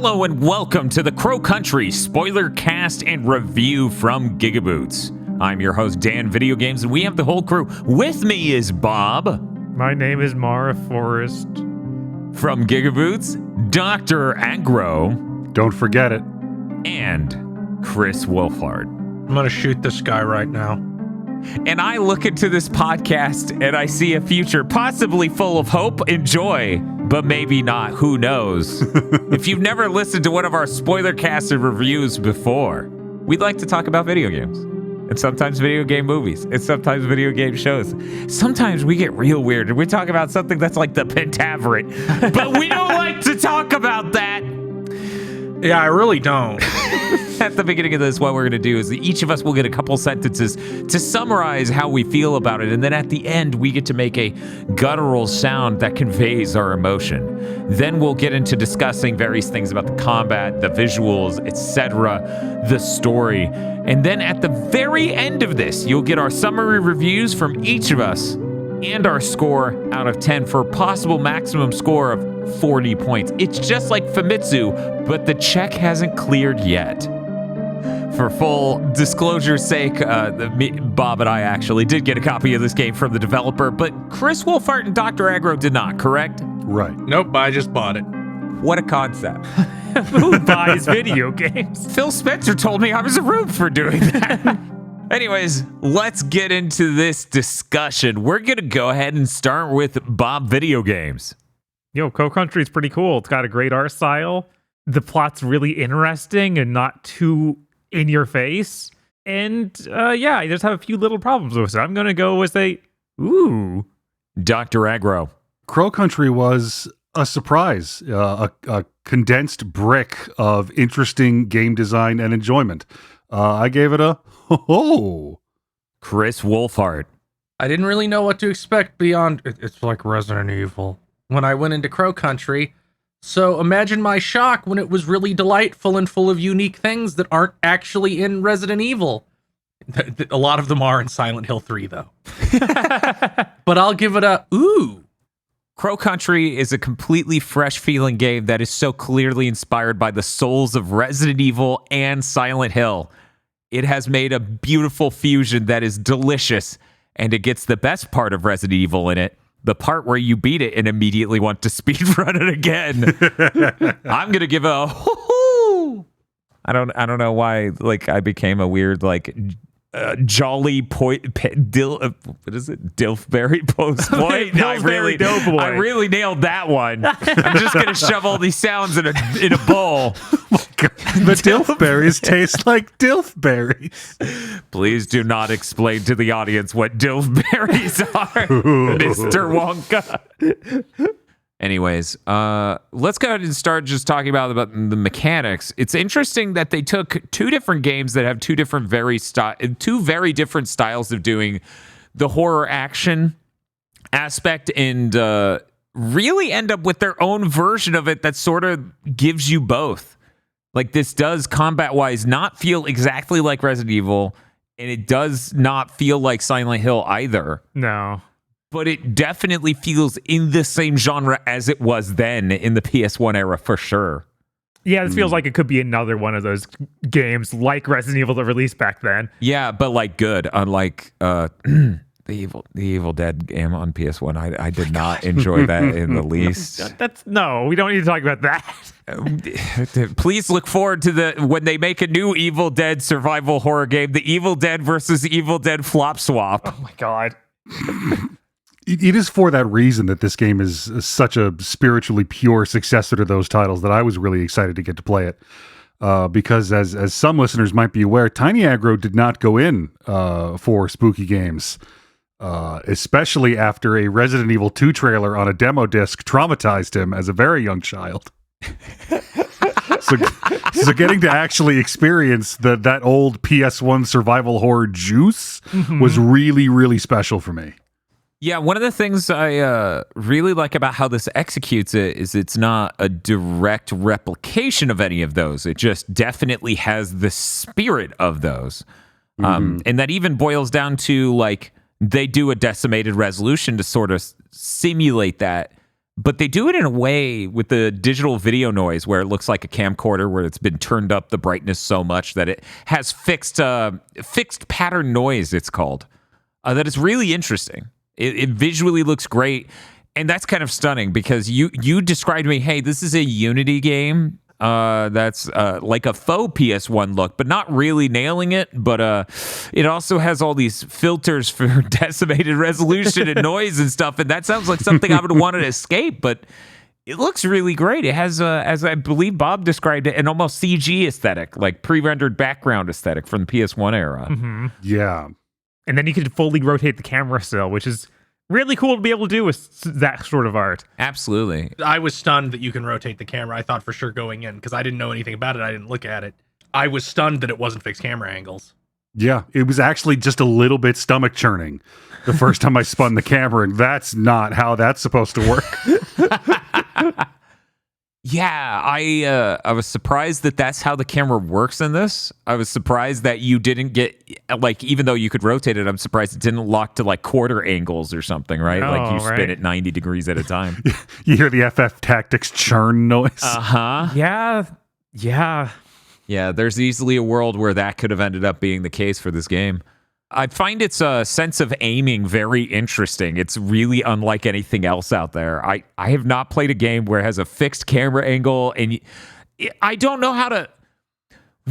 Hello and welcome to the Crow Country Spoilercast and review from GigaBoots. I'm your host, Dan Video Games, and we have the whole crew. With me is Bob. My name is Mara Forrest. From GigaBoots, Dr. Agro. Don't forget it. And Chris Wolfhard. I'm gonna shoot this guy right now. And I look into this podcast and I see a future possibly full of hope and joy, but maybe not. Who knows? If you've never listened to one of our spoiler-casted reviews before, we'd like to talk about video games. And sometimes video game movies. And sometimes video game shows. Sometimes we get real weird and we talk about something that's like the Pentaveret. But we don't like to talk about that. Yeah, I really don't. At the beginning of this, what we're going to do is each of us will get a couple sentences to summarize how we feel about it. And then at the end, we get to make a guttural sound that conveys our emotion. Then we'll get into discussing various things about the combat, the visuals, etc., the story. And then at the very end of this, you'll get our summary reviews from each of us and our score out of 10 for a possible maximum score of 40 points. It's just like Famitsu, but the check hasn't cleared yet. For full disclosure's sake, Bob and I actually did get a copy of this game from the developer, but Chris Wolfhard and Dr. Agro did not, correct? Right. Nope, I just bought it. What a concept. Who buys video games? Phil Spencer told me I was a rube for doing that. Anyways, let's get into this discussion. We're going to go ahead and start with Bob Video Games. Yo, Crow Country is pretty cool. It's got a great art style. The plot's really interesting and not too in your face. And yeah, I just have a few little problems with it. I'm going to go with ooh. Dr. Agro. Crow Country was a surprise, a condensed brick of interesting game design and enjoyment. I gave it a ho-ho. Chris Wolfhard. I didn't really know what to expect beyond it's like Resident Evil when I went into Crow Country. So imagine my shock when it was really delightful and full of unique things that aren't actually in Resident Evil. A lot of them are in Silent Hill 3, though. But I'll give it a ooh. Crow Country is a completely fresh-feeling game that is so clearly inspired by the souls of Resident Evil and Silent Hill. It has made a beautiful fusion that is delicious, and it gets the best part of Resident Evil in it. The part where you beat it and immediately want to speedrun it again. I'm gonna give a hoo-hoo. I don't know why I became a weird jolly what is it? Dilfberry post boy. I really nailed that one. I'm just gonna shove all these sounds in a bowl. The Dilfberries taste like Dilfberries. Please do not explain to the audience what Dilfberries are, Mr. Wonka. Anyways, let's go ahead and start just talking about the mechanics. It's interesting that they took two different games that have two very different styles of doing the horror action aspect and really end up with their own version of it that sort of gives you both. Like, this does, combat-wise, not feel exactly like Resident Evil, and it does not feel like Silent Hill either. No. But it definitely feels in the same genre as it was then in the PS1 era, for sure. Yeah, this feels like it could be another one of those games like Resident Evil that released back then. Yeah, but good, unlike the Evil Dead game on PS1. I did not enjoy that in the least. We don't need to talk about that. Please look forward to when they make a new Evil Dead survival horror game, the Evil Dead versus Evil Dead flop swap. Oh my god. It is for that reason that this game is such a spiritually pure successor to those titles that I was really excited to get to play it. Because as some listeners might be aware, Tiny Aggro did not go in for spooky games. Especially after a Resident Evil 2 trailer on a demo disc traumatized him as a very young child. So getting to actually experience that old PS1 survival horror juice was really, really special for me. Yeah, one of the things I really like about how this executes it is it's not a direct replication of any of those. It just definitely has the spirit of those. And that even boils down to, they do a decimated resolution to sort of simulate that. But they do it in a way with the digital video noise where it looks like a camcorder where it's been turned up the brightness so much that it has fixed pattern noise, it's called. That is really interesting. It visually looks great. And that's kind of stunning because you described to me, hey, this is a Unity game that's like a faux PS1 look, but not really nailing it. But it also has all these filters for decimated resolution and noise and stuff. And that sounds like something I would want to escape, but it looks really great. It has, as I believe Bob described it, an almost CG aesthetic, like pre-rendered background aesthetic from the PS1 era. Mm-hmm. Yeah. And then you could fully rotate the camera still, which is really cool to be able to do with that sort of art. Absolutely. I was stunned that you can rotate the camera. I thought for sure going in, because I didn't know anything about it. I didn't look at it. I was stunned that it wasn't fixed camera angles. Yeah, it was actually just a little bit stomach churning the first time I spun the camera, and that's not how that's supposed to work. Yeah, I was surprised that that's how the camera works in this. I was surprised that you didn't get, like, even though you could rotate it, I'm surprised it didn't lock to, like, quarter angles or something, right? Like, you spin it 90 degrees at a time. You hear the FF Tactics churn noise. Uh-huh. Yeah. Yeah, there's easily a world where that could have ended up being the case for this game. I find its sense of aiming very interesting. It's really unlike anything else out there. I have not played a game where it has a fixed camera angle, and I don't know how to...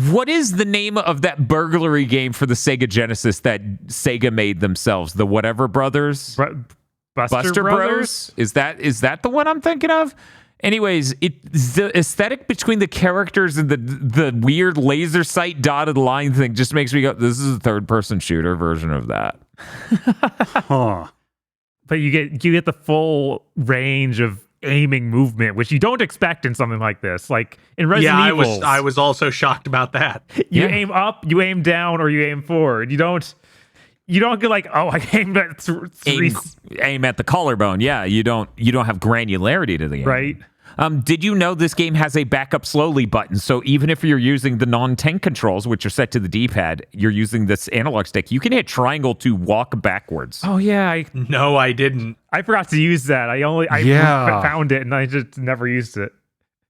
What is the name of that burglary game for the Sega Genesis that Sega made themselves? The whatever brothers? Buster Brothers? Is that the one I'm thinking of? Anyways, the aesthetic between the characters and the weird laser sight dotted line thing just makes me go, this is a third-person shooter version of that. Huh. But you get the full range of aiming movement, which you don't expect in something like this. Like in Resident Evil, I was also shocked about that. You aim up, you aim down, or you aim forward. You don't get like, oh, I aimed at aim at the collarbone. Yeah, you don't have granularity to the game. Right. Did you know this game has a back up slowly button? So even if you're using the non-tank controls, which are set to the D-pad, you're using this analog stick, you can hit triangle to walk backwards. Oh, yeah. No, I didn't. I forgot to use that. I found it and I just never used it.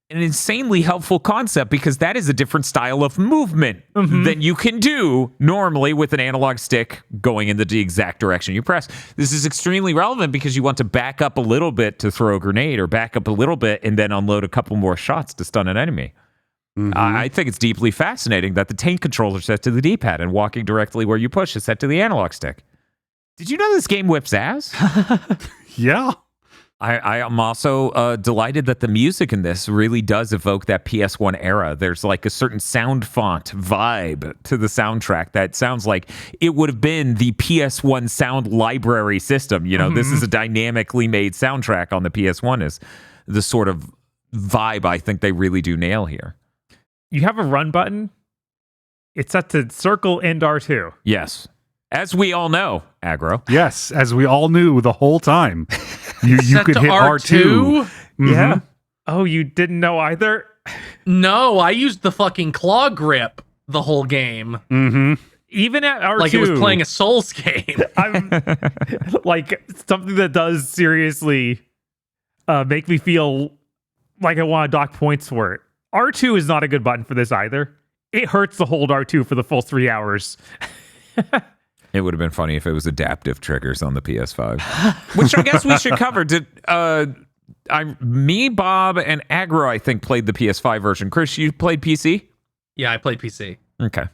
An insanely helpful concept because that is a different style of movement than you can do normally with an analog stick going in the exact direction you press. This is extremely relevant because you want to back up a little bit to throw a grenade or back up a little bit and then unload a couple more shots to stun an enemy. I think it's deeply fascinating that the tank controls are set to the D-pad and walking directly where you push is set to the analog stick. Did you know this game whips ass? Yeah. I am also delighted that the music in this really does evoke that PS1 era. There's like a certain sound font vibe to the soundtrack that sounds like it would have been the PS1 sound library system. You know, this is a dynamically made soundtrack on the PS1 is the sort of vibe I think they really do nail here. You have a run button. It's set to circle and R2. Yes. As we all know, Aggro. Yes, as we all knew the whole time. You could hit R2. Yeah. Oh, you didn't know either? No, I used the fucking claw grip the whole game. Even at R2. Like it was playing a Souls game. I'm like something that does seriously make me feel like I want to dock points for it. R2 is not a good button for this either. It hurts to hold R2 for the full 3 hours. It would have been funny if it was adaptive triggers on the PS5, which I guess we should cover. Me, Bob, and Aggro, I think, played the PS5 version. Chris, you played PC? Yeah, I played PC. Okay.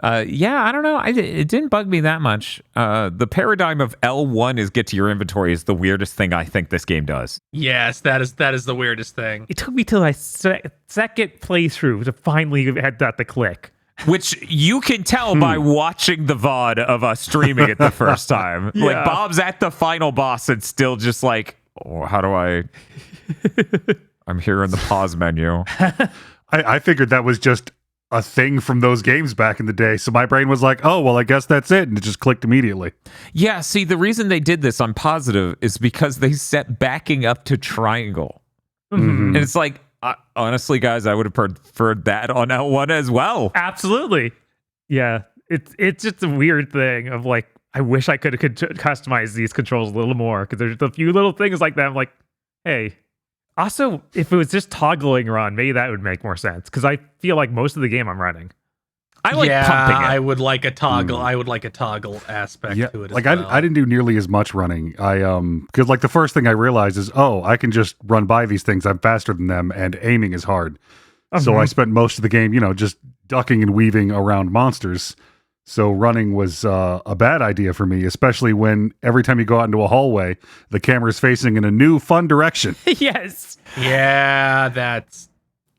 Yeah, I don't know. It didn't bug me that much. The paradigm of L1 is get to your inventory is the weirdest thing I think this game does. Yes, that is the weirdest thing. It took me till my second playthrough to finally had that to click. Which you can tell by watching the VOD of us streaming it the first time. Yeah. Like, Bob's at the final boss and still just like, oh, how do I... I'm here in the pause menu. I figured that was just a thing from those games back in the day. So my brain was like, oh, well, I guess that's it. And it just clicked immediately. Yeah, see, the reason they did this, I'm positive, is because they set backing up to triangle. And it's like, honestly, guys, I would have preferred that on L1 as well. Absolutely. Yeah. It's just a weird thing of like, I wish I could customize these controls a little more because there's a few little things like that. I'm like, Hey. Also, if it was just toggling run, maybe that would make more sense. Because I feel like most of the game I'm running. I like pumping it. I would like a toggle. I would like a toggle aspect to it. Like as well. I didn't do nearly as much running. Because like the first thing I realized is, I can just run by these things. I'm faster than them, and aiming is hard. So I spent most of the game, just ducking and weaving around monsters. So running was a bad idea for me, especially when every time you go out into a hallway, the camera's facing in a new fun direction. Yes. Yeah, that's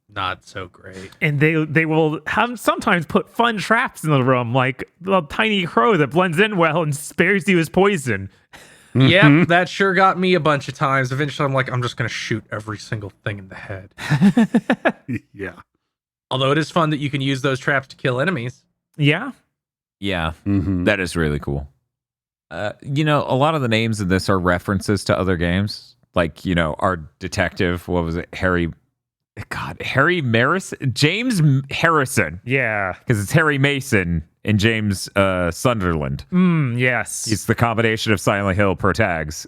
not so great. And they will sometimes put fun traps in the room, like the tiny crow that blends in well and spares you his poison. Yep, that sure got me a bunch of times. Eventually, I'm like, I'm just going to shoot every single thing in the head. Yeah. Although it is fun that you can use those traps to kill enemies. Yeah. Yeah, that is really cool. A lot of the names in this are references to other games. Like, our detective, what was it? Harry Marison? James Harrison. Yeah. Because it's Harry Mason and James Sunderland. Yes. He's the combination of Silent Hill pro tags.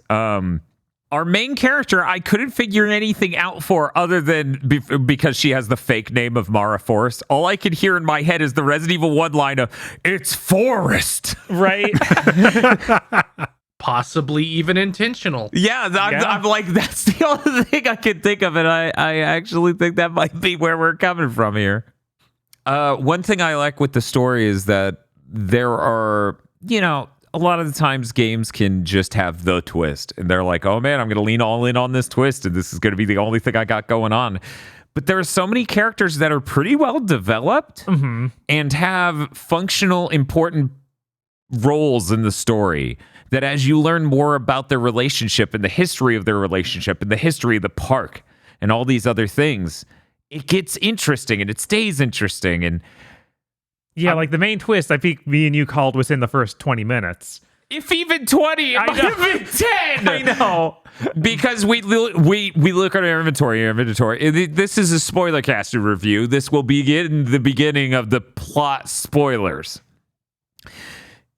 Our main character, I couldn't figure anything out for other than because she has the fake name of Mara Forrest. All I could hear in my head is the Resident Evil 1 line of, "It's Forrest." Right? Possibly even intentional. Yeah, I'm like, that's the only thing I can think of, and I actually think that might be where we're coming from here. One thing I like with the story is that there are, a lot of the times games can just have the twist, and they're like, oh man, I'm going to lean all in on this twist, and this is going to be the only thing I got going on. But there are so many characters that are pretty well developed and have functional, important roles in the story that as you learn more about their relationship and the history of their relationship and the history of the park and all these other things, it gets interesting and it stays interesting. And yeah, like the main twist, I think me and you called within the first 20 minutes. If even 20, it might have been 10. I know. Because we look at our inventory. This is a Spoilercast review. This will begin the beginning of the plot spoilers.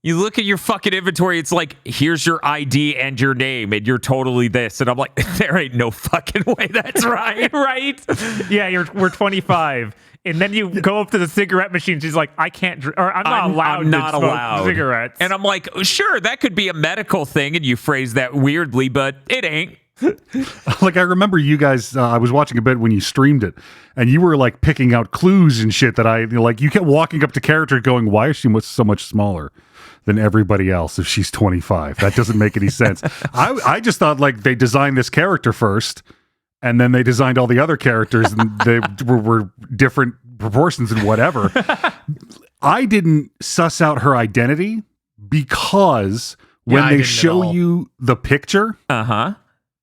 You look at your fucking inventory, it's like, here's your ID and your name, and you're totally this. And I'm like, there ain't no fucking way that's right. Right? Yeah, we're 25. And then you go up to the cigarette machine. She's like, I can't, or I'm not allowed to smoke cigarettes. And I'm like, sure, that could be a medical thing. And you phrase that weirdly, but it ain't. Like, I remember you guys, I was watching a bit when you streamed it, and you were like picking out clues and shit that you kept walking up to character going, why is she so much smaller than everybody else if she's 25? That doesn't make any sense. I just thought like they designed this character first, and then they designed all the other characters, and they were different proportions and whatever. I didn't suss out her identity because when they show you the picture,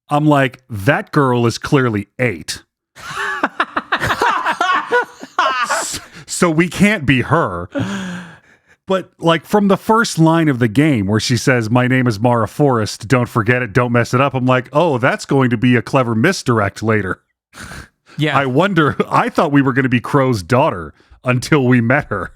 I'm like, that girl is clearly 8. So we can't be her. But like from the first line of the game where she says, my name is Mara Forrest, don't forget it, don't mess it up. I'm like, oh, that's going to be a clever misdirect later. Yeah. I thought we were going to be Crow's daughter until we met her.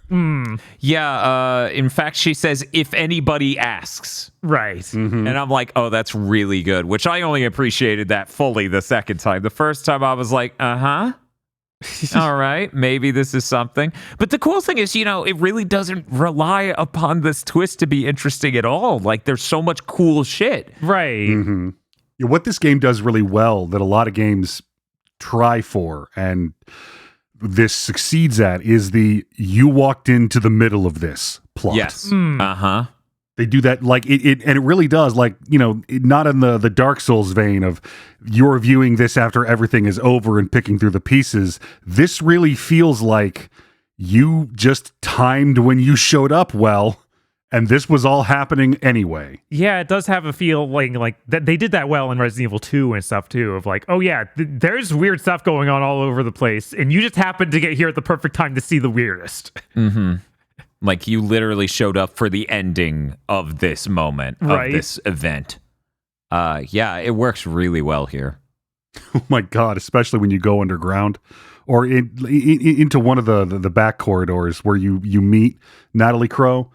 Yeah. In fact, she says, if anybody asks. Right. And I'm like, oh, that's really good, which I only appreciated that fully the second time. The first time I was like, all right, maybe this is something. But the cool thing is, it really doesn't rely upon this twist to be interesting at all. Like, there's so much cool shit. Right. Yeah, what this game does really well that a lot of games try for, and this succeeds at, is you walked into the middle of this plot. Yes. They do that like it and it really does, like, not in the Dark Souls vein of you're viewing this after everything is over and picking through the pieces. This really feels like you just timed when you showed up well, and this was all happening anyway. Yeah, it does have a feeling like that they did that well in Resident Evil 2 and stuff too, of like, oh yeah, there's weird stuff going on all over the place, and you just happened to get here at the perfect time to see the weirdest. Like, you literally showed up for the ending of this moment, of this event. Yeah, it works really well here. Oh my God, especially when you go underground or into one of the back corridors where you meet Natalie Crow,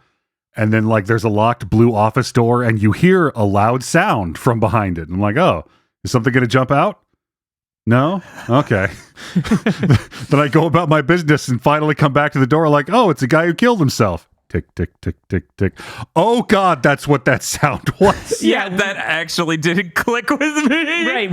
and then like there's a locked blue office door and you hear a loud sound from behind it. And I'm like, oh, Is something going to jump out? No? Okay. Then I go about my business and finally come back to the door like, oh, it's a guy who killed himself. Tick, tick, tick, tick, tick. Oh, God, that's what that sound was. Yeah, that actually didn't click with me. Right.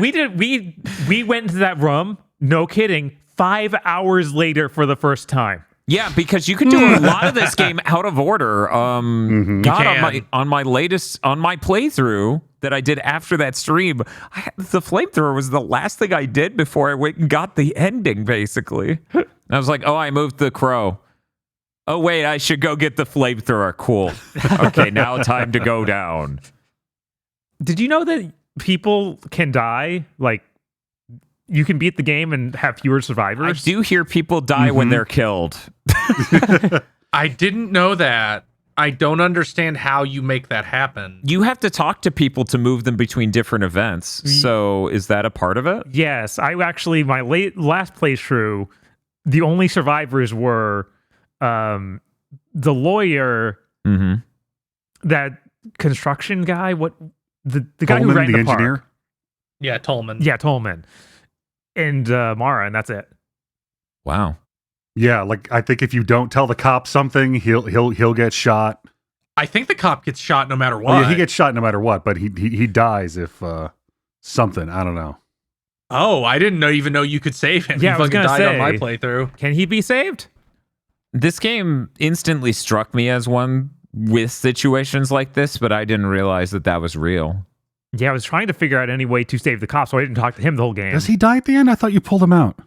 We went into that room, no kidding, 5 hours later for the first time. Yeah, because you can do a lot of this game out of order. God, on my playthrough that I did after that stream, the flamethrower was the last thing I did before I went and got the ending, basically. I was like, oh, I moved the crow. Oh, wait, I should go get the flamethrower. Cool. Okay, now time to go down. Did you know that people can die? Like, you can beat the game and have fewer survivors? I do hear people die when they're killed. I didn't know that. I don't understand how you make that happen. You have to talk to people to move them between different events. So is that a part of it? Yes. I actually, my last playthrough, the only survivors were the lawyer, that construction guy, the guy Tolman, who ran the engineer? park. Yeah, Tolman. Yeah, Tolman. And Mara, and that's it. Wow. Yeah, like I think if you don't tell the cop something, he'll get shot. I think the cop gets shot no matter what. Oh, yeah, he gets shot no matter what, but he dies if something. I don't know. Oh, I didn't even know you could save him. Yeah, he I was fucking gonna died say, on my playthrough. Can he be saved? This game instantly struck me as one with situations like this, but I didn't realize that was real. Yeah, I was trying to figure out any way to save the cop, so I didn't talk to him the whole game. Does he die at the end? I thought you pulled him out.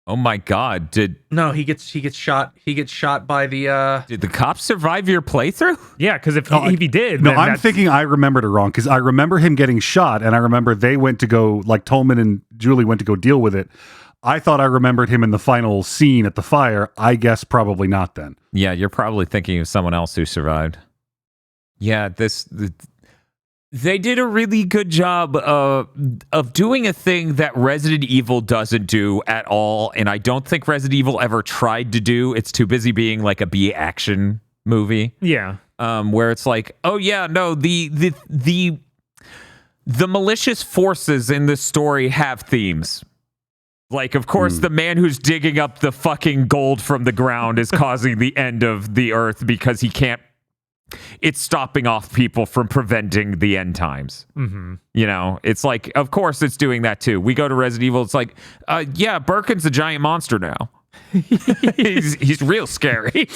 Oh my God! Did No, he gets shot. He gets shot by the. Did the cops survive your playthrough? Yeah, because if he did, No, then I'm thinking I remembered it wrong because I remember him getting shot, and I remember they went to go, like Tolman and Julie went to go deal with it. I thought I remembered him in the final scene at the fire. I guess probably not then. Yeah, you're probably thinking of someone else who survived. Yeah, they did a really good job of doing a thing that Resident Evil doesn't do at all, and I don't think Resident Evil ever tried to do. It's too busy being like a B action movie. Yeah. Where it's like, oh yeah, no, the malicious forces in this story have themes. Like, of course, the man who's digging up the fucking gold from the ground is causing the end of the earth because he can't. It's stopping off people from preventing the end times. Mm-hmm. You know, it's like, of course, it's doing that too. We go to Resident Evil. It's like, yeah, Birkin's a giant monster now. he's real scary.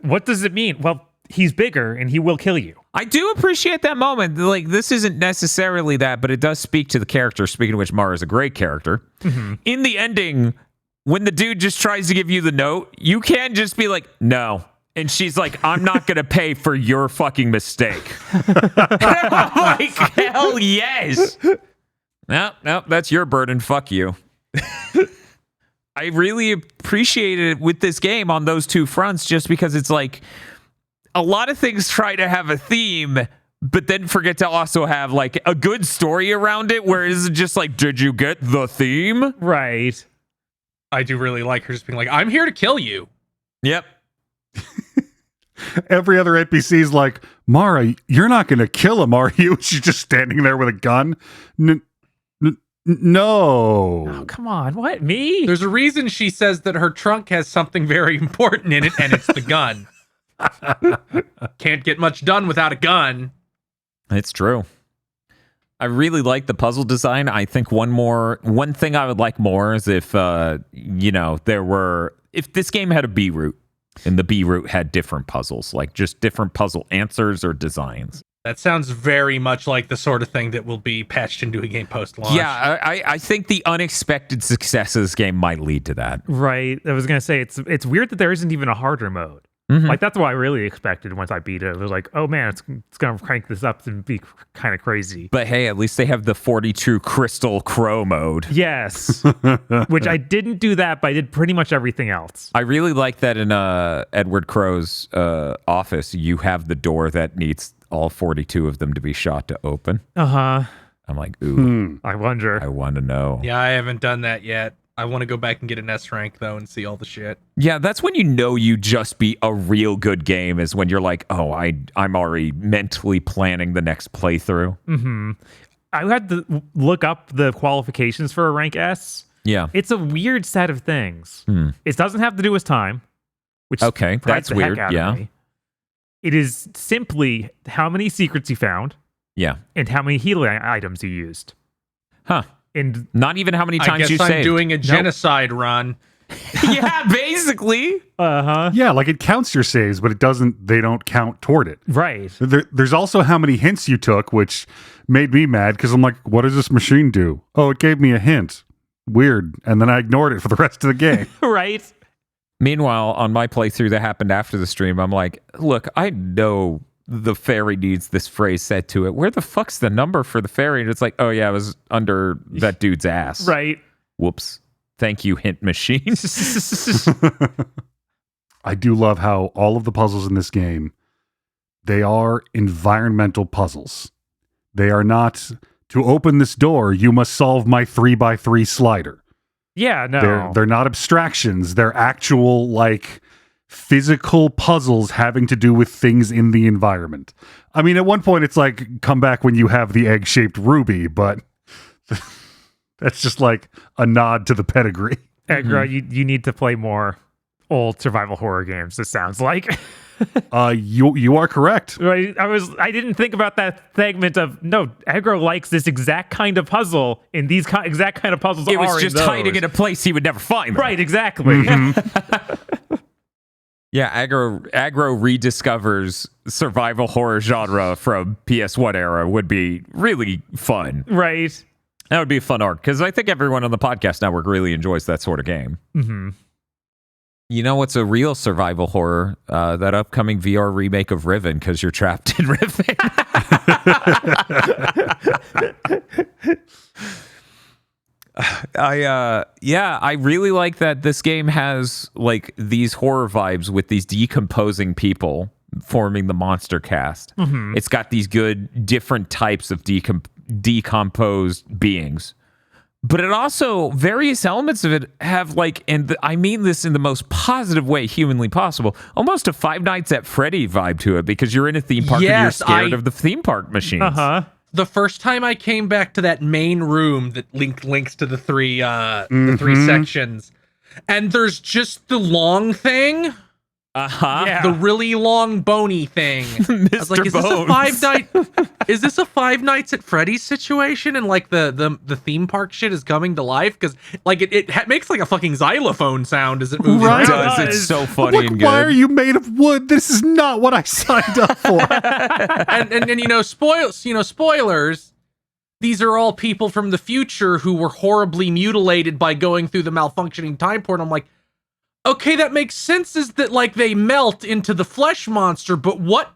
What does it mean? Well, he's bigger and he will kill you. I do appreciate that moment. Like, this isn't necessarily that, but it does speak to the character. Speaking of which, Mara is a great character. Mm-hmm. In the ending, when the dude just tries to give you the note, you can't just be like, no. And she's like, I'm not going to pay for your fucking mistake. I'm like, hell yes. No, that's your burden. Fuck you. I really appreciated it with this game on those two fronts, just because it's like a lot of things try to have a theme, but then forget to also have like a good story around it, where it's just like, did you get the theme? Right. I do really like her just being like, I'm here to kill you. Yep. Every other NPC's like, Mara, you're not going to kill him, are you? She's just standing there with a gun. No. Oh, come on. What? Me? There's a reason she says that her trunk has something very important in it, and it's the gun. Can't get much done without a gun. It's true. I really like the puzzle design. I think one thing I would like more is if if this game had a B route, and the B route had different puzzles, like just different puzzle answers or designs. That sounds very much like the sort of thing that will be patched into a game post-launch. Yeah, I think the unexpected success of this game might lead to that. Right. I was going to say, it's weird that there isn't even a harder mode. Mm-hmm. Like, that's what I really expected once I beat it. It was like, oh man, it's going to crank this up and be kind of crazy. But hey, at least they have the 42 Crystal Crow mode. Yes. Which I didn't do that, but I did pretty much everything else. I really like that in Edward Crow's office, you have the door that needs all 42 of them to be shot to open. Uh-huh. I'm like, ooh, I wonder. I want to know. Yeah, I haven't done that yet. I want to go back and get an S rank, though, and see all the shit. Yeah, that's when you just beat a real good game, is when you're like, oh, I'm already mentally planning the next playthrough. Mm-hmm. I had to look up the qualifications for a rank S. Yeah. It's a weird set of things. It doesn't have to do with time, which Okay, frightens that's the heck weird. out of Yeah. me. It is simply how many secrets you found Yeah. and how many healing items you used. Huh. And Not even how many I times guess you I'm saved. doing a genocide run. Yeah, basically. Yeah, like it counts your saves, but they don't count toward it. right. There's also how many hints you took, which made me mad because I'm like, what does this machine do? Oh, it gave me a hint. Weird. And then I ignored it for the rest of the game. Right. Meanwhile, on my playthrough that happened after the stream, I'm like, look, I know the fairy needs this phrase said to it. Where the fuck's the number for the fairy? And it's like, oh yeah, it was under that dude's ass. Right. Whoops. Thank you, hint machine. I do love how all of the puzzles in this game, they are environmental puzzles. They are not, to open this door, you must solve my 3x3 slider. Yeah, no. They're not abstractions. They're actual, like, physical puzzles having to do with things in the environment. I mean, at one point it's like, come back when you have the egg-shaped ruby, but that's just like a nod to the pedigree. Edgar, you need to play more old survival horror games, it sounds like. You are correct. Right. I didn't think about that segment of, no, Edgar likes this exact kind of puzzle, and these exact kind of puzzles It are was just in those. hiding in a place he would never find them. Right, exactly. Yeah, aggro rediscovers survival horror genre from PS1 era would be really fun. Right. That would be a fun arc, because I think everyone on the podcast network really enjoys that sort of game. Mm-hmm. You know what's a real survival horror? That upcoming VR remake of Riven, because you're trapped in Riven. I really like that this game has like these horror vibes with these decomposing people forming the monster cast. Mm-hmm. It's got these good different types of decomposed beings. But it also, various elements of it have like, and I mean this in the most positive way humanly possible, almost a Five Nights at Freddy vibe to it, because you're in a theme park and you're scared of the theme park machines. Uh-huh. The first time I came back to that main room that links to the three sections, and there's just the long thing. Uh-huh. Yeah. The really long bony thing. I was like, is this a Five Nights at Freddy's situation? And like the theme park shit is coming to life? Because like it makes like a fucking xylophone sound as it moves Right. around. It does. It's so funny and good. Why are you made of wood? This is not what I signed up for. and spoilers. These are all people from the future who were horribly mutilated by going through the malfunctioning time port. I'm like, okay, that makes sense, is that like they melt into the flesh monster, but what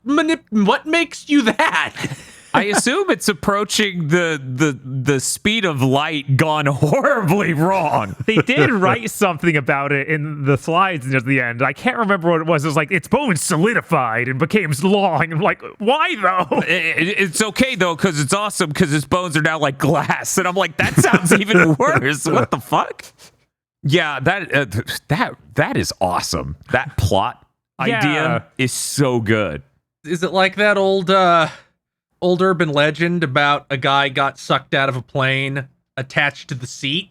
makes you that? I assume it's approaching the speed of light gone horribly wrong. They did write something about it in the slides near the end. I can't remember what it was. It was like, its bones solidified and became long. I'm like, why though? It's okay though, because it's awesome, because its bones are now like glass. And I'm like, that sounds even worse. What the fuck? Yeah, that is awesome. That plot idea is so good. Is it like that old urban legend about a guy got sucked out of a plane attached to the seat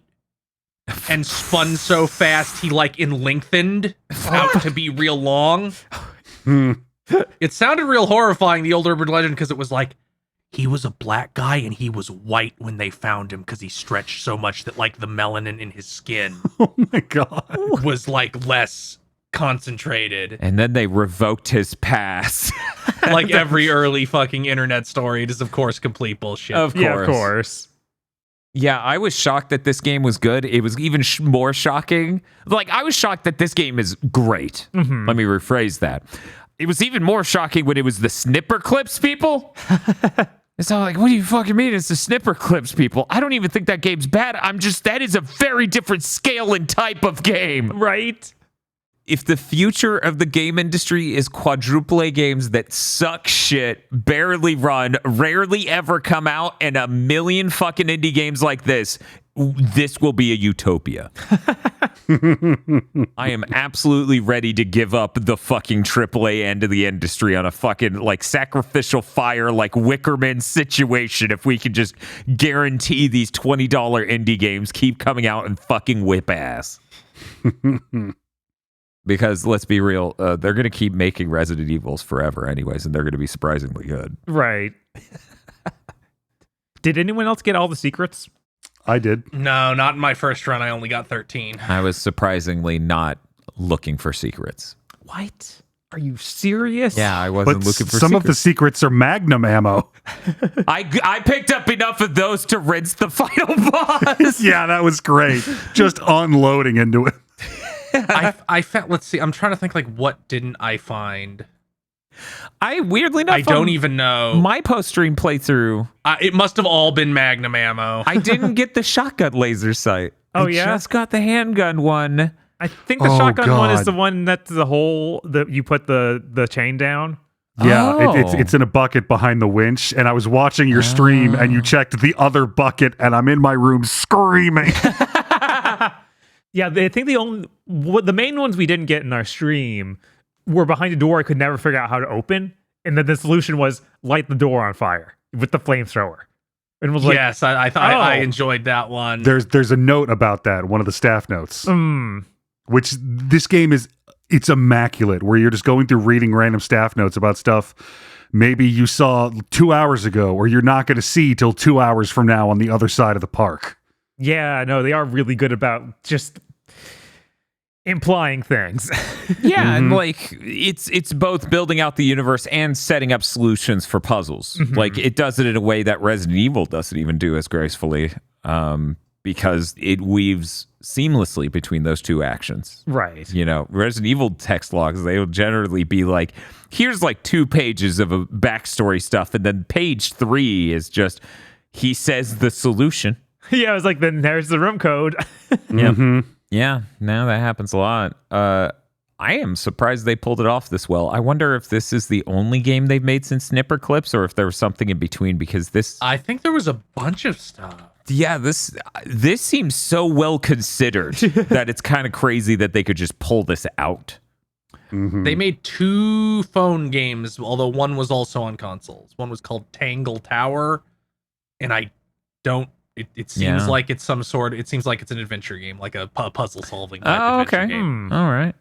and spun so fast he like lengthened out to be real long? It sounded real horrifying, the old urban legend, because it was like, he was a black guy and he was white when they found him because he stretched so much that like the melanin in his skin Oh my God. was like less concentrated. And then they revoked his pass. Like every early fucking internet story, it is of course complete bullshit. Of course. Yeah, of course. Yeah, I was shocked that this game was good. It was even more shocking. Like, I was shocked that this game is great. Mm-hmm. Let me rephrase that. It was even more shocking when it was the snipper clips people. It's all like, what do you fucking mean it's the snipper clips people? I don't even think that game's bad. That is a very different scale and type of game. Right? If the future of the game industry is quadruple A games that suck shit, barely run, rarely ever come out, and a million fucking indie games like this, this will be a utopia. I am absolutely ready to give up the fucking AAA end of the industry on a fucking like sacrificial fire, like Wickerman situation. If we could just guarantee these $20 indie games keep coming out and fucking whip ass. Because let's be real, they're going to keep making Resident Evils forever anyways, and they're going to be surprisingly good. Right. Did anyone else get all the secrets? I did. No, not in my first run. I only got 13. I was surprisingly not looking for secrets. What? Are you serious? Yeah, I wasn't But looking for some secrets. of the secrets are Magnum ammo. I picked up enough of those to rinse the final boss. Yeah, that was great. Just unloading into it. I found. Let's see. I'm trying to think. Like, what didn't I find? I weirdly enough, I don't even know. My post-stream playthrough, It must have all been Magnum ammo. I didn't get the shotgun laser sight. Oh, I yeah? just got the handgun one. I think the Oh, shotgun one is God. the one that's the hole that you put the chain down. Yeah, Oh. it's in a bucket behind the winch, and I was watching your stream, and you checked the other bucket, and I'm in my room screaming. Yeah, I think the main ones we didn't get in our stream were behind a door I could never figure out how to open, and then the solution was light the door on fire with the flamethrower. And it was like, yes, I thought I Oh. enjoyed that one. There's a note about that, one of the staff notes, which this game it's immaculate, where you're just going through reading random staff notes about stuff maybe you saw 2 hours ago, or you're not going to see till 2 hours from now on the other side of the park. yeah, no, they are really good about just implying things. Yeah, and like it's both building out the universe and setting up solutions for puzzles. Like it does it in a way that Resident Evil doesn't even do as gracefully, because it weaves seamlessly between those two actions. Right. You know, Resident Evil text logs, they will generally be like, here's like 2 pages of a backstory stuff, and then page 3 is just he says the solution. Yeah, I was like, then there's the room code. Yeah, now that happens a lot. I am surprised they pulled it off this well. I wonder if this is the only game they've made since Snipper Clips, or if there was something in between, because this... I think there was a bunch of stuff. Yeah, this seems so well considered that it's kind of crazy that they could just pull this out. They made 2 phone games, although one was also on consoles. One was called Tangle Tower, and I don't... It seems like it's some sort... It seems like it's an adventure game, like a puzzle solving type adventure game. All right.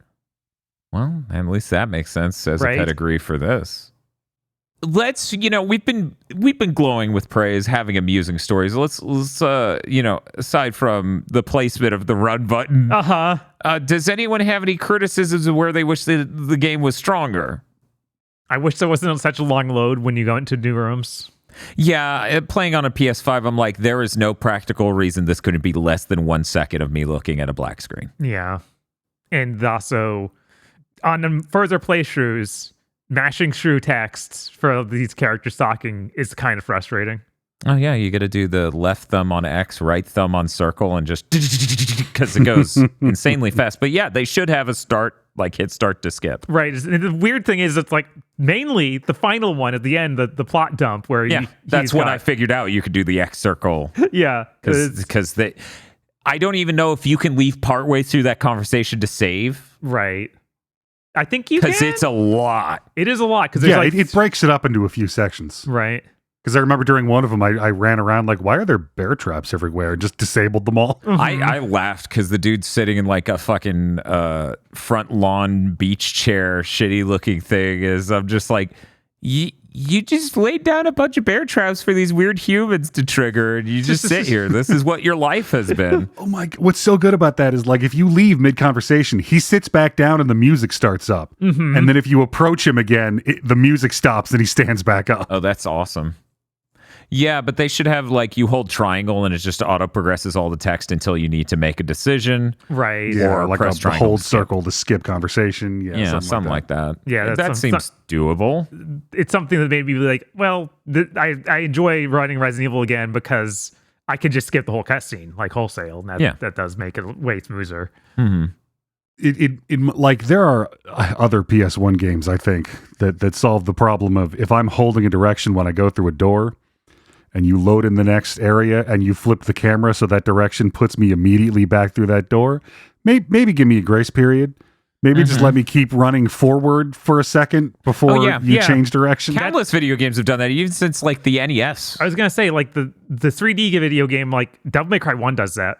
Well, at least that makes sense as Right. a pedigree for this. Let's, we've been glowing with praise, having amusing stories. Let's aside from the placement of the run button, does anyone have any criticisms of where they wish the game was stronger? I wish there wasn't such a long load when you go into new rooms. Yeah, playing on a PS5, I'm like, there is no practical reason this couldn't be less than 1 second of me looking at a black screen. Yeah. And also, on the further playthroughs, mashing through texts for these characters talking is kind of frustrating. Oh, yeah, you got to do the left thumb on X, right thumb on circle, and just because it goes insanely fast. But yeah, they should have a start, like hit start to skip. Right. And the weird thing is, it's like mainly the final one at the end, the plot dump where That's when I figured out you could do the X circle. Yeah. Because I don't even know if you can leave partway through that conversation to save. Right. I think you can. Because it's a lot. It is a lot. Because Yeah, it breaks it up into a few sections. Right. Because I remember during one of them, I ran around like, why are there bear traps everywhere? And just disabled them all. I laughed because the dude's sitting in like a fucking front lawn beach chair, shitty looking thing. I'm just like, you just laid down a bunch of bear traps for these weird humans to trigger, and you just sit here. This is what your life has been. Oh my! What's so good about that is like if you leave mid conversation, he sits back down and the music starts up, and then if you approach him again, the music stops and he stands back up. Oh, that's awesome. Yeah, but they should have like you hold triangle and it just auto progresses all the text until you need to make a decision. Right. Yeah, Or like press a triangle hold to skip. circle to skip conversation. Yeah, something like that. Yeah, that seems doable. It's something that made me be like, well, I enjoy running Resident Evil again because I can just skip the whole cutscene like wholesale. And that does make it way smoother. Mm-hmm. It like there are other PS1 games I think that solve the problem of if I'm holding a direction when I go through a door, and you load in the next area and you flip the camera so that direction puts me immediately back through that door, maybe give me a grace period. Maybe just let me keep running forward for a second before you change direction. Countless video games have done that, even since like the NES. I was gonna say, like the 3D video game, like Devil May Cry 1 does that.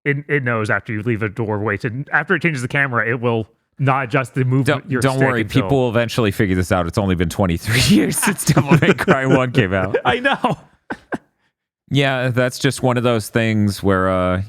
It knows after you leave a doorway after it changes the camera, it will not adjust the movement. Don't worry, people will eventually figure this out. It's only been 23 years since Devil May Cry 1 came out. I know. Yeah, that's just one of those things where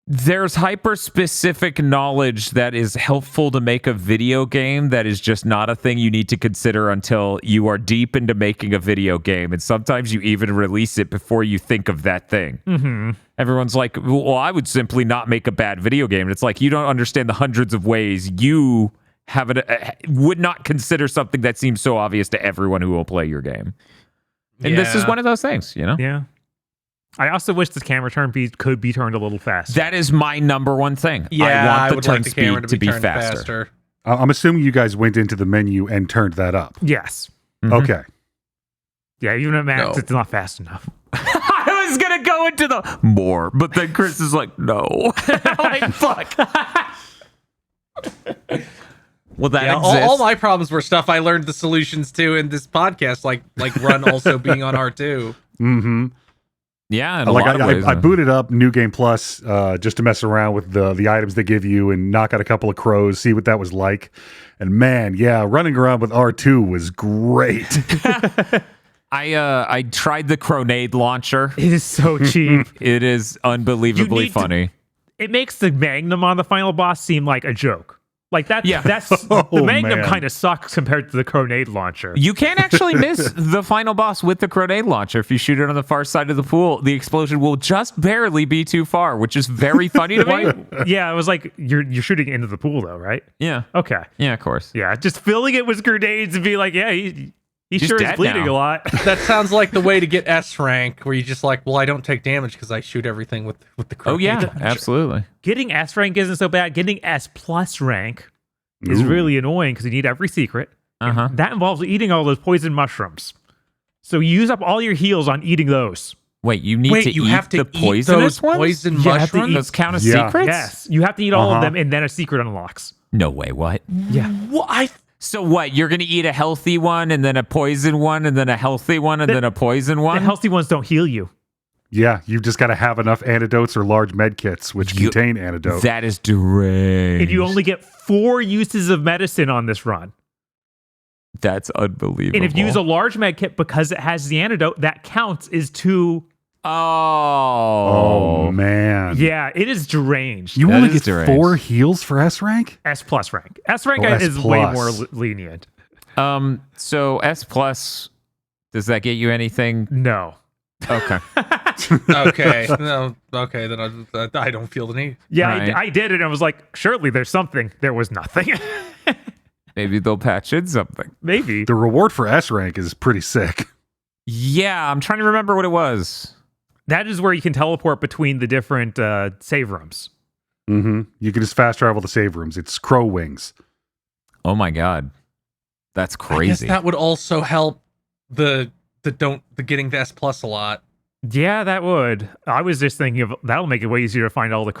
there's hyper-specific knowledge that is helpful to make a video game that is just not a thing you need to consider until you are deep into making a video game. And sometimes you even release it before you think of that thing. Mm-hmm. Everyone's like, well, I would simply not make a bad video game. And it's like, you don't understand the hundreds of ways you would not consider something that seems so obvious to everyone who will play your game. And this is one of those things, Yeah. I also wish the camera turn could be turned a little faster. That is my number one thing. Yeah, I want the turn like the camera speed to be turned faster. I'm assuming you guys went into the menu and turned that up. Yes. Mm-hmm. Okay. Yeah, even at max, No. it's not fast enough. I was going to go into the more, but then Chris is like, no. Like, fuck. Well, that exists. All my problems were stuff I learned the solutions to in this podcast, like Run also being on R2. Mm-hmm. Yeah, in a lot of ways. I booted up New Game Plus just to mess around with the items they give you and knock out a couple of crows, see what that was like. And man, yeah, running around with R2 was great. I tried the Grenade launcher. It is so cheap. It is unbelievably funny. It makes the Magnum on the final boss seem like a joke. Like that's Oh, the Magnum man. kind of sucks compared to the Grenade launcher. You can actually miss the final boss with the Grenade launcher. If you shoot it on the far side of the pool, the explosion will just barely be too far, which is very funny to me. Yeah, it was like you're shooting into the pool though, right? Yeah. Okay. Yeah, of course. Yeah, just filling it with grenades and be like, yeah, he sure is dead bleeding now. a lot. That sounds like the way to get S rank, where you just like, well, I don't take damage because I shoot everything with the Oh, yeah, grenade launcher. absolutely. Getting S rank isn't so bad. Getting S plus rank is Ooh. really annoying because you need every secret. And Uh-huh. that involves eating all those poison mushrooms. So you use up all your heals on eating those. Wait, you need to you eat have to the eat poisonous those ones? poison You have to mushrooms? eat- Those count as Yeah. secrets? Yes, you have to eat all of Uh-huh. them, and then a secret unlocks. No way, what? Yeah. What? So what? You're going to eat a healthy one, and then a poison one, and then a healthy one, and then a poison The one? healthy ones don't heal you. Yeah, you've just got to have enough antidotes or large med kits, which contain antidote. That is deranged. And you only get 4 uses of medicine on this run. That's unbelievable. And if you use a large med kit because it has the antidote, that counts as 2. Oh, man. Yeah, it is deranged. You That only is get deranged. 4 heals for S rank? S plus rank. S rank Oh, S is way plus. more lenient. So S plus, does that get you anything? No. Okay. Okay, no, okay, then I don't feel the need. Yeah, Right. I did it. And I was like, surely there's something. There was nothing. Maybe they'll patch in something. Maybe. The reward for S rank is pretty sick. Yeah, I'm trying to remember what it was. That is where you can teleport between the different save rooms. Mm-hmm. You can just fast travel the save rooms. It's crow wings. Oh my god, that's I guess crazy. that would also help the getting the S plus a lot. Yeah, that would. I was just thinking of that'll make it way easier to find all the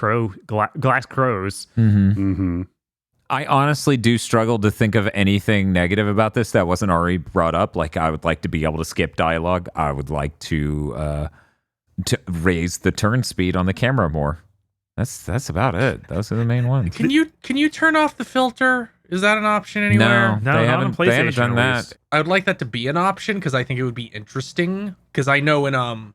glass crows. Mm-hmm. Mm-hmm. I honestly do struggle to think of anything negative about this that wasn't already brought up. Like, I would like to be able to skip dialogue. I would like to raise the turn speed on the camera more. That's about it. Those are the main ones. Can you turn off the filter? Is that an option anywhere? No, they not on haven't. They haven't PlayStation, done at that. least. I would like that to be an option because I think it would be interesting. Because I know in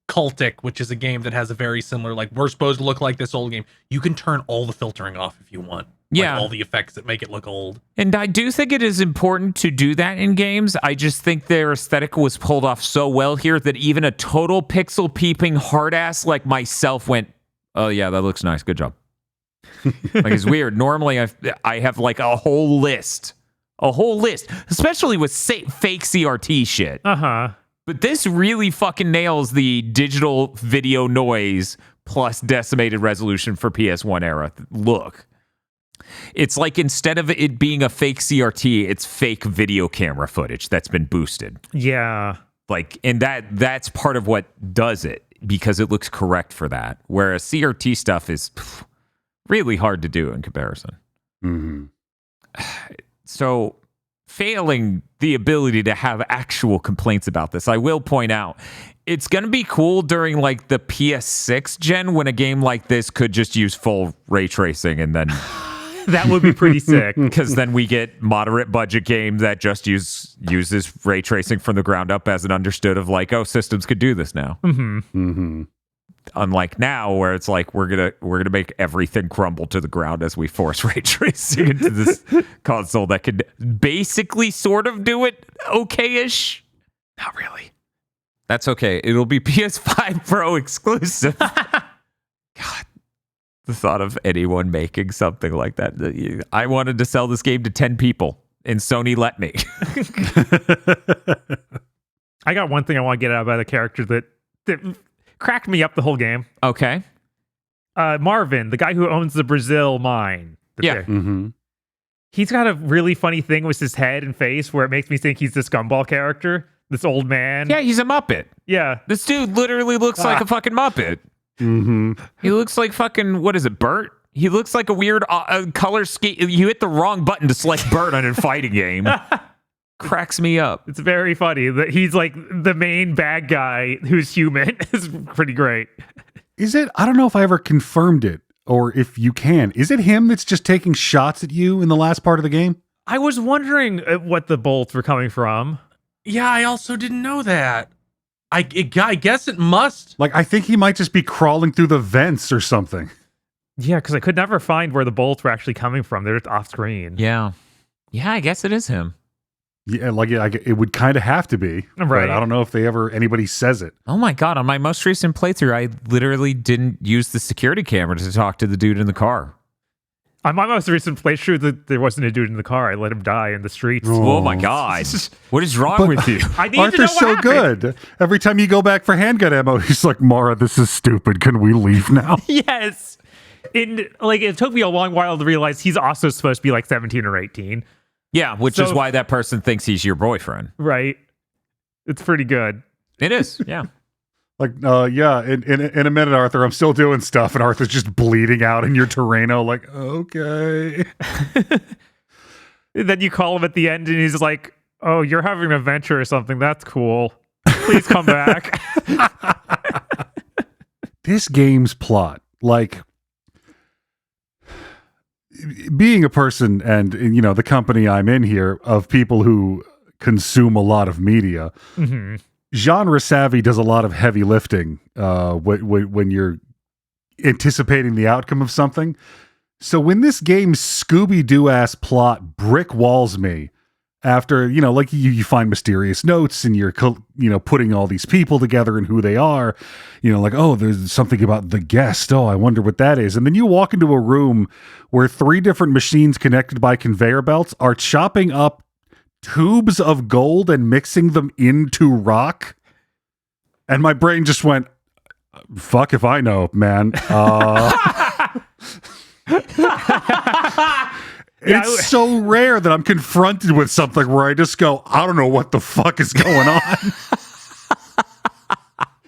Cultic, which is a game that has a very similar, like, we're supposed to look like this old game, you can turn all the filtering off if you want. Yeah. Like, all the effects that make it look old. And I do think it is important to do that in games. I just think their aesthetic was pulled off so well here that even a total pixel peeping hard ass like myself went, oh yeah, that looks nice. Good job. Like, it's weird. Normally I have like a whole list, especially with fake CRT shit. Uh-huh. But this really fucking nails the digital video noise plus decimated resolution for PS1 era look. It's like instead of it being a fake CRT, it's fake video camera footage that's been boosted. Yeah. Like, and that's part of what does it, because it looks correct for that. Whereas CRT stuff is really hard to do in comparison. Mm-hmm. So, failing the ability to have actual complaints about this, I will point out, it's going to be cool during like the PS6 gen when a game like this could just use full ray tracing, and then That would be pretty sick. because then we get moderate budget game that just uses ray tracing from the ground up as an understood of like, oh, systems could do this now. Unlike now, where it's like we're gonna make everything crumble to the ground as we force ray tracing into this console that could basically sort of do it okay-ish. Not really. That's okay. It'll be PS5 Pro exclusive. God, the thought of anyone making something like that. I wanted to sell this game to 10 people, and Sony let me. I got one thing I want to get out about the character that cracked me up the whole game. Okay. Marvin, the guy who owns the Brazil mine. Yeah. He's got a really funny thing with his head and face where it makes me think he's this gumball character, this old man. Yeah, he's a Muppet. Yeah. This dude literally looks like a fucking Muppet. He looks like fucking, what is it, Bert? He looks like a weird color scheme. You hit the wrong button to select Bert on a fighting game. Cracks me up. It's very funny that he's like the main bad guy who's human. It's pretty great. Is it? I don't know if I ever confirmed it, or if you can. Is it him that's just taking shots at you in the last part of the game? I was wondering what the bolts were coming from. Yeah, I also didn't know that. I guess it must. Like, I think he might just be crawling through the vents or something. Yeah, because I could never find where the bolts were actually coming from. They're just off screen. Yeah. Yeah, I guess it is him. Yeah, like it would kind of have to be. Right. But I don't know if anybody says it. Oh my God. On my most recent playthrough, I literally didn't use the security camera to talk to the dude in the car. On my most recent playthrough, there wasn't a dude in the car. I let him die in the streets. Oh my God. What is wrong with you? I need to know Arthur's what so happened. good. Every time you go back for handgun ammo, he's like, Mara, this is stupid. Can we leave now? Yes. It took me a long while to realize he's also supposed to be like 17 or 18. Yeah, which is why that person thinks he's your boyfriend. Right. It's pretty good. It is, yeah. Like, yeah, in a minute, Arthur, I'm still doing stuff, and Arthur's just bleeding out in your Terreno, like, okay. And then you call him at the end, and he's like, oh, you're having an adventure or something. That's cool. Please come back. This game's plot, like, being a person and, you know, the company I'm in here of people who consume a lot of media, genre savvy does a lot of heavy lifting when you're anticipating the outcome of something. So when this game's Scooby-Doo ass plot brick walls me after, you know, like you find mysterious notes and you're, you know, putting all these people together and who they are, you know, like, oh, there's something about the guest. Oh, I wonder what that is. And then you walk into a room where 3 different machines connected by conveyor belts are chopping up tubes of gold and mixing them into rock. And my brain just went, fuck if I know, man. It's so rare that I'm confronted with something where I just go, I don't know what the fuck is going on.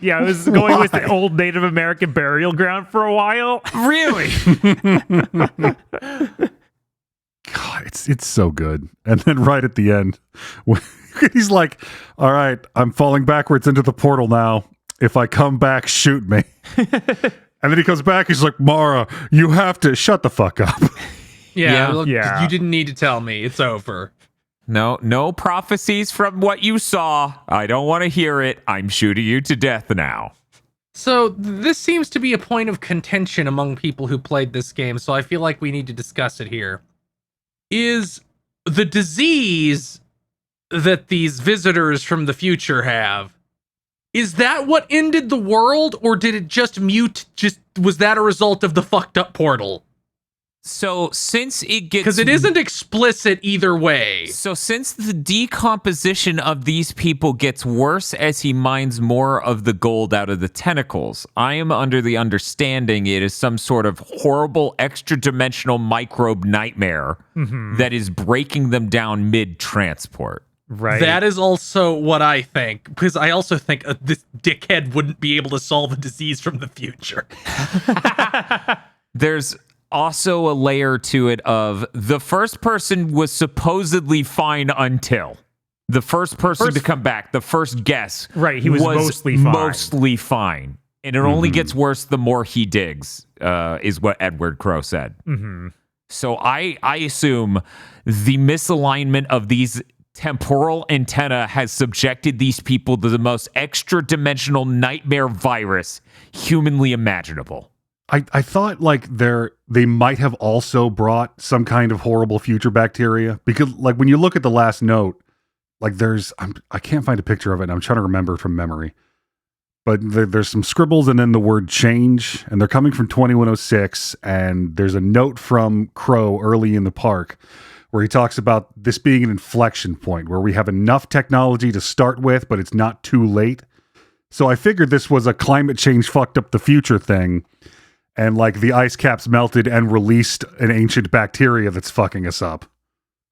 Yeah, I was going with the old Native American burial ground for a while. Really? God, it's so good. And then right at the end, when he's like, all right, I'm falling backwards into the portal now. If I come back, shoot me. And then he comes back, he's like, Mara, you have to shut the fuck up. Yeah, Yeah. look, Yeah. you didn't need to tell me. It's over. No prophecies from what you saw. I don't want to hear it. I'm shooting you to death now. So this seems to be a point of contention among people who played this game, so I feel like we need to discuss it here. Is the disease that these visitors from the future have, is that what ended the world, or did it just mute? Was that a result of the fucked up portal? So since it gets... Because it isn't explicit either way. So since the decomposition of these people gets worse as he mines more of the gold out of the tentacles, I am under the understanding it is some sort of horrible extra-dimensional microbe nightmare that is breaking them down mid-transport. Right. That is also what I think, because I also think this dickhead wouldn't be able to solve a disease from the future. There's also a layer to it of the first person was supposedly fine until the first person to come back, the first guess, Right, he was mostly fine. Mostly fine. And it only gets worse the more he digs, is what Edward Crow said. Mm-hmm. So I assume the misalignment of these temporal antenna has subjected these people to the most extra-dimensional nightmare virus humanly imaginable. I thought like they might have also brought some kind of horrible future bacteria, because like when you look at the last note, like I can't find a picture of it and I'm trying to remember it from memory, but there's some scribbles and then the word change, and they're coming from 2106, and there's a note from Crow early in the park where he talks about this being an inflection point where we have enough technology to start with, but it's not too late. So I figured this was a climate change fucked up the future thing, and like the ice caps melted and released an ancient bacteria that's fucking us up.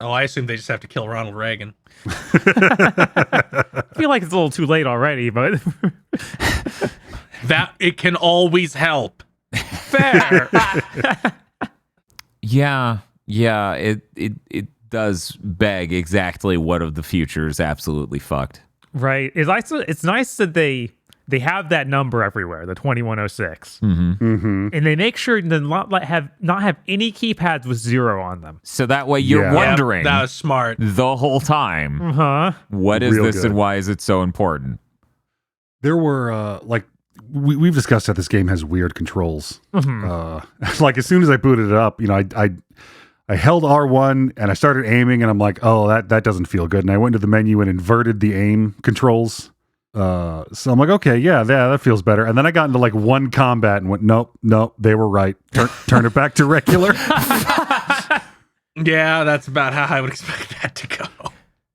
Oh, I assume they just have to kill Ronald Reagan. I feel like it's a little too late already, but That it can always help. fair. Yeah, it does beg exactly what of the future is absolutely fucked. Right. It's nice that they have that number everywhere, the 2106. And they make sure to not have any keypads with 0 on them. So that way you're Yeah. wondering That was smart. the whole time, Uh-huh. what is Real this good. and why is it so important? There were like we've discussed that this game has weird controls. Like as soon as I booted it up, I held R1 and I started aiming, and I'm like, oh, that doesn't feel good. And I went to the menu and inverted the aim controls. So I'm like, okay, yeah, that feels better. And then I got into like one combat and went, nope, they were right. Turn it back to regular. Yeah, that's about how I would expect that to go.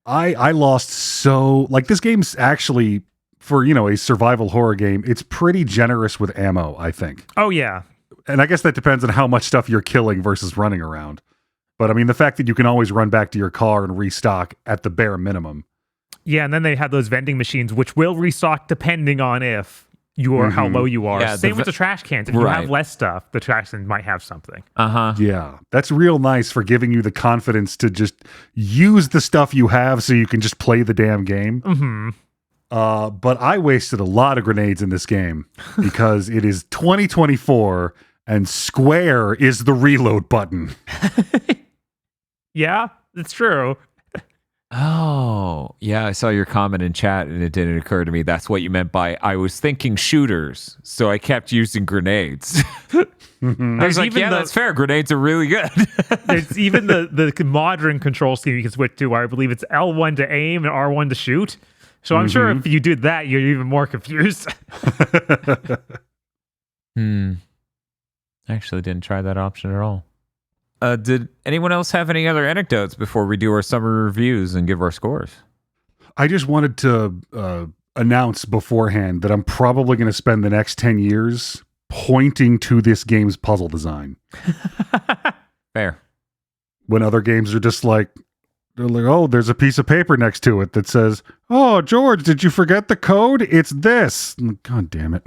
I lost this game's actually, for a survival horror game, it's pretty generous with ammo, I think. Oh, yeah. And I guess that depends on how much stuff you're killing versus running around. But I mean, the fact that you can always run back to your car and restock at the bare minimum. Yeah, and then they have those vending machines, which will restock depending on if you are how low you are. Yeah, Same with the trash cans. If you Right. have less stuff, the trash can might have something. Uh-huh. Yeah, that's real nice for giving you the confidence to just use the stuff you have so you can just play the damn game. But I wasted a lot of grenades in this game because it is 2024 and square is the reload button. Yeah, it's true. Oh, yeah, I saw your comment in chat and it didn't occur to me. That's what you meant by I was thinking shooters, so I kept using grenades. I was like, yeah, that's fair. Grenades are really good. There's even the modern control scheme you can switch to where I believe it's L1 to aim and R1 to shoot. So I'm sure if you did that, you're even more confused. Actually didn't try that option at all. Did anyone else have any other anecdotes before we do our summer reviews and give our scores? I just wanted to announce beforehand that I'm probably going to spend the next 10 years pointing to this game's puzzle design. Fair. When other games are just like, they're like, oh, there's a piece of paper next to it that says, oh, George, did you forget the code? It's this. I'm like, God damn it.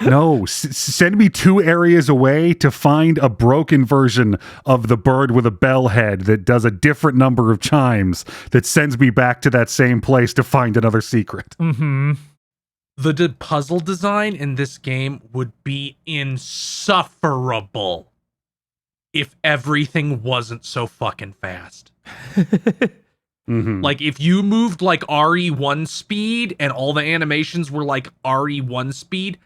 No, send me 2 areas away to find a broken version of the bird with a bell head that does a different number of chimes that sends me back to that same place to find another secret. The puzzle design in this game would be insufferable if everything wasn't so fucking fast. Like if you moved like RE1 speed and all the animations were like RE1 speed,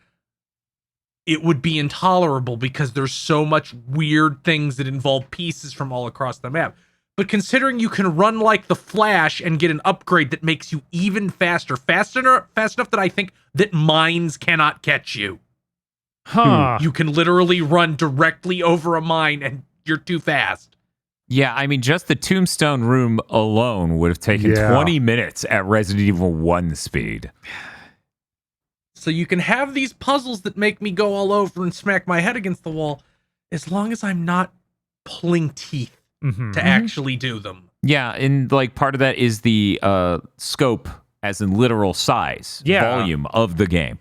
it would be intolerable because there's so much weird things that involve pieces from all across the map. But considering you can run like the Flash and get an upgrade that makes you even faster, fast enough that I think that mines cannot catch you. You can literally run directly over a mine and you're too fast. Yeah, I mean, just the Tombstone room alone would have taken 20 minutes at Resident Evil 1 speed. So you can have these puzzles that make me go all over and smack my head against the wall as long as I'm not pulling teeth to actually do them. Yeah, and like part of that is the scope, as in literal size, volume of the game.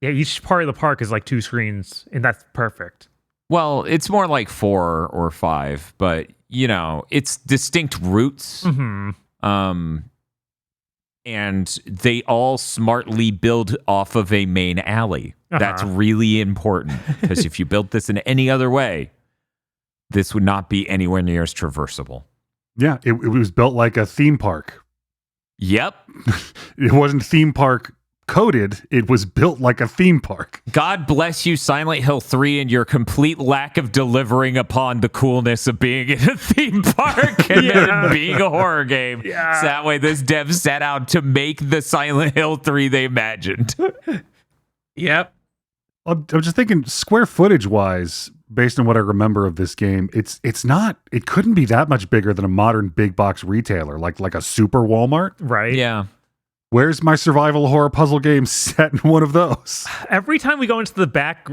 Yeah, each part of the park is like 2 screens, and that's perfect. Well, it's more like 4 or 5, but it's distinct routes. And they all smartly build off of a main alley. That's really important, because if you built this in any other way, this would not be anywhere near as traversable. Yeah, it was built like a theme park. Yep. It wasn't theme park coded, it was built like a theme park. God bless you, Silent Hill 3, and your complete lack of delivering upon the coolness of being in a theme park and then being a horror game. Yeah. So that way this dev set out to make the Silent Hill 3 they imagined. Yep. I'm just thinking, square footage wise, based on what I remember of this game, it couldn't be that much bigger than a modern big box retailer, like a super Walmart. Right? Yeah. Where's my survival horror puzzle game set in one of those? Every time we go into the back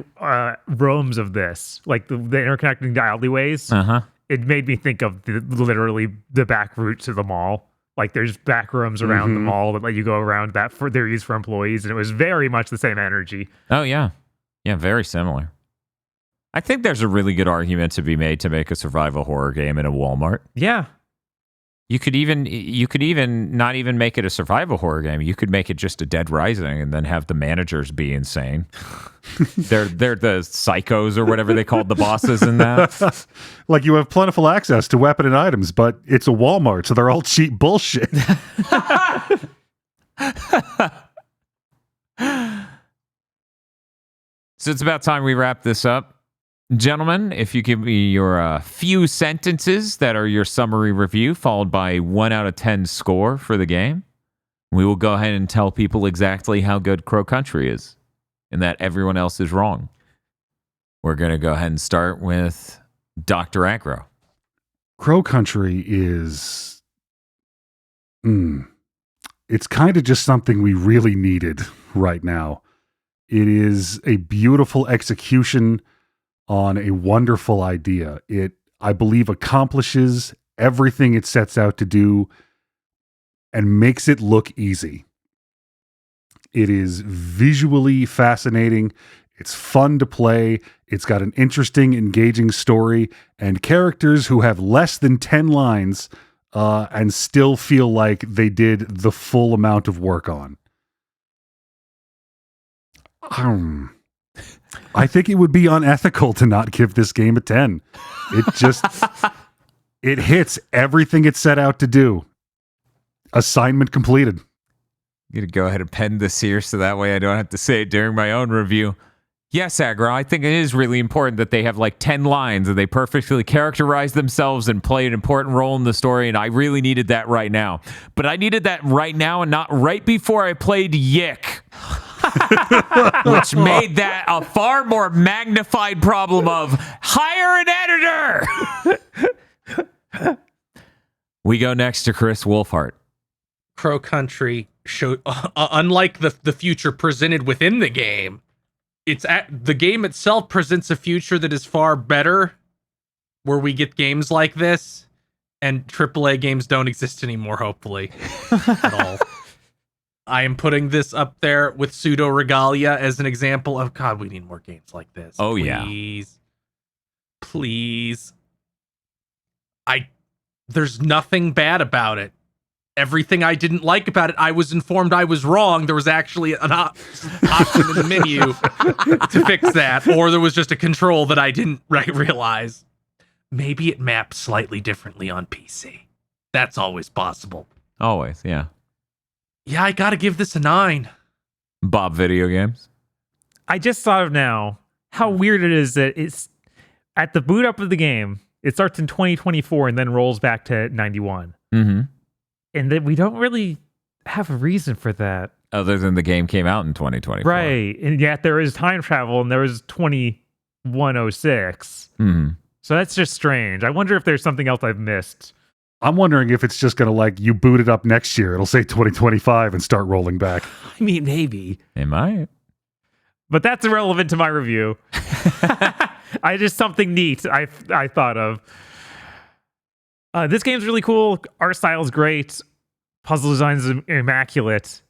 rooms of this, like the interconnecting alleyways, it made me think of literally the back route to the mall. Like there's back rooms around the mall that let you go around that they're used for employees, and it was very much the same energy. Oh, yeah. Yeah, very similar. I think there's a really good argument to be made to make a survival horror game in a Walmart. Yeah. You could even not even make it a survival horror game. You could make it just a Dead Rising and then have the managers be insane. they're the psychos or whatever they called the bosses in that. Like you have plentiful access to weapon and items, but it's a Walmart, so they're all cheap bullshit. So it's about time we wrap this up. Gentlemen, if you give me your few sentences that are your summary review, followed by 1 out of 10 score for the game, we will go ahead and tell people exactly how good Crow Country is and that everyone else is wrong. We're going to go ahead and start with Dr. Aggro. Crow Country is... it's kind of just something we really needed right now. It is a beautiful execution on a wonderful idea. It, I believe, accomplishes everything it sets out to do and makes it look easy. It is visually fascinating. It's fun to play. It's got an interesting, engaging story and characters who have less than 10 lines and still feel like they did the full amount of work on. I think it would be unethical to not give this game a 10. It hits everything it set out to do. Assignment completed. I'm going to go ahead and pen this here so that way I don't have to say it during my own review. Yes, Aggro, I think it is really important that they have like 10 lines and they perfectly characterize themselves and play an important role in the story, and I really needed that right now. But I needed that right now and not right before I played Yick. Which made that a far more magnified problem of hire an editor. We go next to Chris Wolfhart. Crow Country showed, unlike the future presented within the game, the game itself presents a future that is far better, where we get games like this, and AAA games don't exist anymore, hopefully, at all. I am putting this up there with Pseudo Regalia as an example of, God, we need more games like this. Oh, please. Please. There's nothing bad about it. Everything I didn't like about it, I was informed I was wrong. There was actually an option in the menu to fix that, or there was just a control that I didn't realize. Maybe it maps slightly differently on PC. That's always possible. Always, yeah. Yeah, I gotta give this a 9. Bob Video Games. I just thought of now how weird it is that it's at the boot up of the game, it starts in 2024 and then rolls back to 91. Mm-hmm. And that we don't really have a reason for that. Other than the game came out in 2024. Right. And yet there is time travel and there is 2106. Mm-hmm. So that's just strange. I wonder if there's something else I've missed. I'm wondering if it's just going to, like, you boot it up next year, it'll say 2025 and start rolling back. I mean, maybe. It might. But that's irrelevant to my review. I just something neat I thought of. This game's really cool. Art style is great. Puzzle design is immaculate.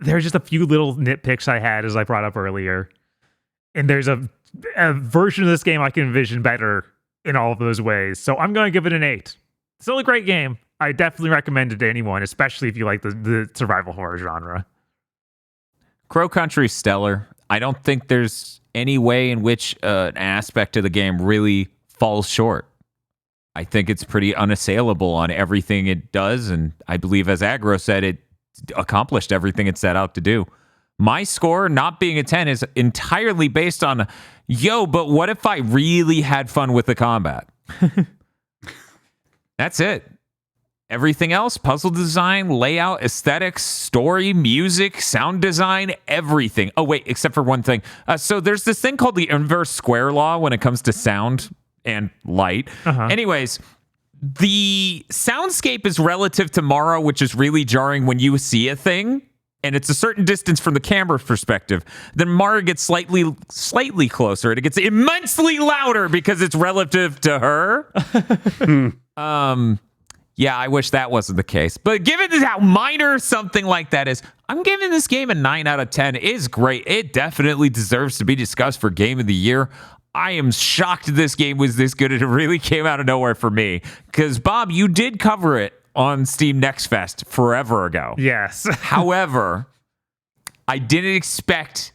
There's just a few little nitpicks I had, as I brought up earlier. And there's a version of this game I can envision better in all of those ways. So I'm going to give it an 8. Still a great game. I definitely recommend it to anyone, especially if you like the survival horror genre. Crow Country's stellar. I don't think there's any way in which an aspect of the game really falls short. I think it's pretty unassailable on everything it does, and I believe, as Agro said, it accomplished everything it set out to do. My score, not being a 10, is entirely based on, but what if I really had fun with the combat? That's it. Everything else, puzzle design, layout, aesthetics, story, music, sound design, everything. Oh, wait, except for one thing. So there's this thing called the inverse square law when it comes to sound and light. Anyways, the soundscape is relative to Mara, which is really jarring when you see a thing, and it's a certain distance from the camera perspective. Then Mara gets slightly closer, and it gets immensely louder because it's relative to her. Yeah, I wish that wasn't the case. But given how minor something like that is, I'm giving this game a 9 out of 10. It is great. It definitely deserves to be discussed for Game of the Year. I am shocked this game was this good, and it really came out of nowhere for me. Because, Bob, you did cover it on Steam Next Fest forever ago. Yes. However, I didn't expect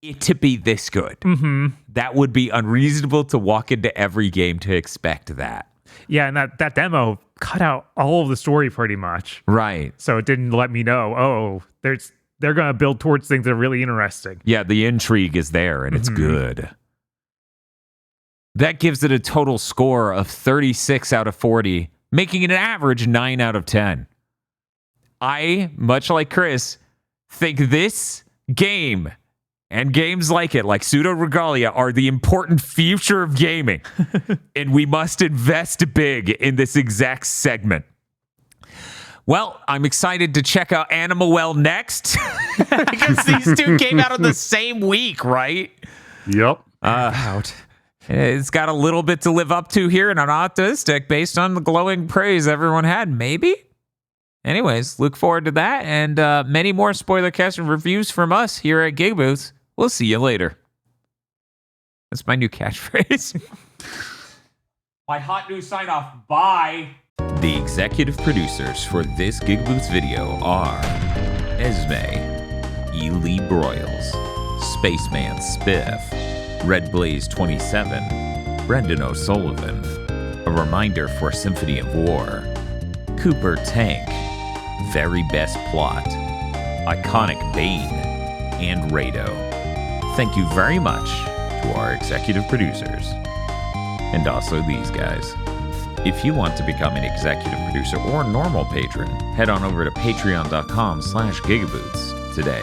it to be this good. That would be unreasonable to walk into every game to expect that. Yeah, and that demo cut out all of the story pretty much. Right. So it didn't let me know, they're going to build towards things that are really interesting. Yeah, the intrigue is there, and it's good. That gives it a total score of 36 out of 40, making it an average 9 out of 10. I, much like Chris, think this game and games like it, like Pseudo Regalia, are the important future of gaming. And we must invest big in this exact segment. Well, I'm excited to check out Animal Well next. Because these two came out on the same week, right? Yep. It's got a little bit to live up to here, and I'm optimistic based on the glowing praise everyone had. Maybe? Anyways, look forward to that and many more Spoilercast and reviews from us here at GigaBoots. We'll see you later. That's my new catchphrase. My hot new sign-off. Bye. The executive producers for this GigaBoots video are Esme, Ely Broyles, Spaceman Spiff, Red Blaze 27, Brendan O'Sullivan, A Reminder for Symphony of War, Cooper Tank, Very Best Plot, Iconic Bane, and Rado. Thank you very much to our executive producers. And also these guys. If you want to become an executive producer or normal patron, head on over to patreon.com/gigaboots today.